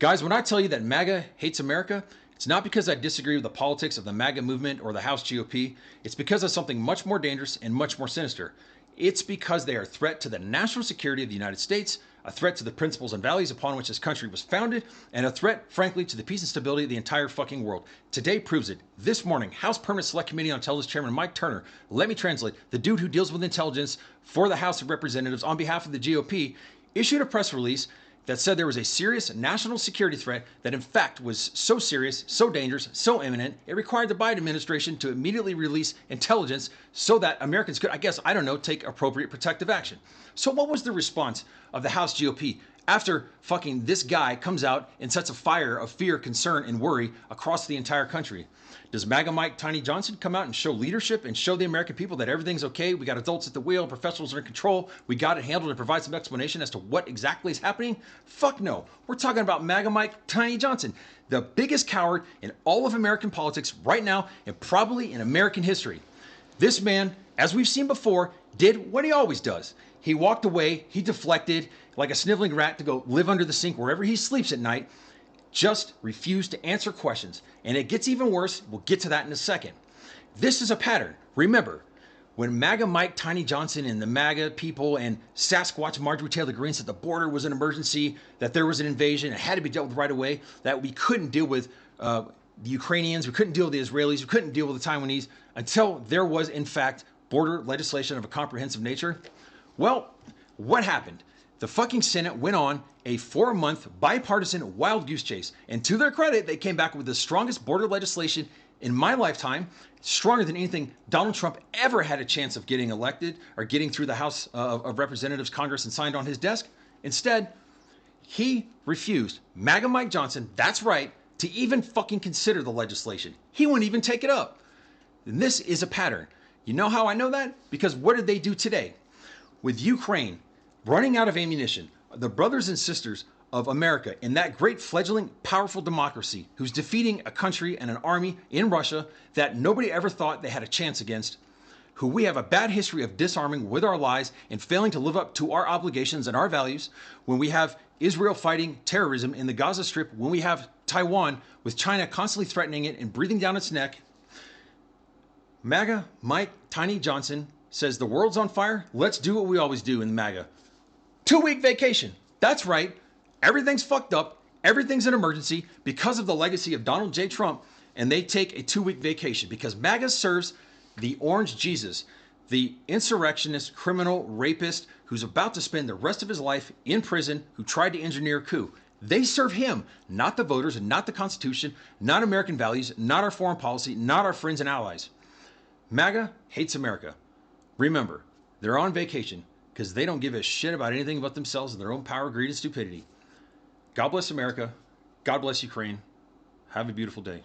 Guys, when I tell you that MAGA hates America, it's not because I disagree with the politics of the MAGA movement or the House GOP. It's because of something much more dangerous and much more sinister. It's because they are a threat to the national security of the United States, a threat to the principles and values upon which this country was founded, and a threat, frankly, to the peace and stability of the entire fucking world. Today proves it. This morning, House Permanent Select Committee on Intelligence Chairman Mike Turner, let me translate, the dude who deals with intelligence for the House of Representatives on behalf of the GOP, issued a press release that said there was a serious national security threat that in fact was so serious, so dangerous, so imminent, it required the Biden administration to immediately release intelligence so that Americans could, take appropriate protective action. So what was the response of the House GOP after fucking this guy comes out and sets a fire of fear, concern, and worry across the entire country? Does MAGA Mike Tiny Johnson come out and show leadership and show the American people that everything's okay? We got adults at the wheel, professionals are in control. We got it handled and provide some explanation as to what exactly is happening? Fuck no. We're talking about MAGA Mike Tiny Johnson, the biggest coward in all of American politics right now and probably in American history. This man, as we've seen before, did what he always does. He walked away, he deflected like a sniveling rat to go live under the sink wherever he sleeps at night, just refused to answer questions. And it gets even worse. We'll get to that in a second. This is a pattern. Remember, when MAGA Mike Tiny Johnson and the MAGA people and Sasquatch Marjorie Taylor Greene said the border was an emergency, that there was an invasion, it had to be dealt with right away, that we couldn't deal with the Ukrainians, we couldn't deal with the Israelis, we couldn't deal with the Taiwanese until there was, in fact, border legislation of a comprehensive nature. Well, what happened? The fucking Senate went on a 4-month bipartisan wild goose chase. And to their credit, they came back with the strongest border legislation in my lifetime, stronger than anything Donald Trump ever had a chance of getting elected or getting through the House of Representatives, Congress, and signed on his desk. Instead, he refused, MAGA Mike Johnson, that's right, to even fucking consider the legislation. He wouldn't even take it up. And this is a pattern. You know how I know that? Because what did they do today? With Ukraine running out of ammunition, the brothers and sisters of America in that great fledgling powerful democracy who's defeating a country and an army in Russia that nobody ever thought they had a chance against, who we have a bad history of disarming with our lies and failing to live up to our obligations and our values, when we have Israel fighting terrorism in the Gaza Strip, when we have Taiwan with China constantly threatening it and breathing down its neck. MAGA Mike Tiny Johnson says the world's on fire. Let's do what we always do in the MAGA. 2-week vacation. That's right. Everything's fucked up. Everything's an emergency because of the legacy of Donald J. Trump. And they take a 2-week vacation because MAGA serves the orange Jesus, the insurrectionist, criminal, rapist who's about to spend the rest of his life in prison, who tried to engineer a coup. They serve him, not the voters, not the Constitution, not American values, not our foreign policy, not our friends and allies. MAGA hates America. Remember, they're on vacation because they don't give a shit about anything but themselves and their own power, greed, and stupidity. God bless America. God bless Ukraine. Have a beautiful day.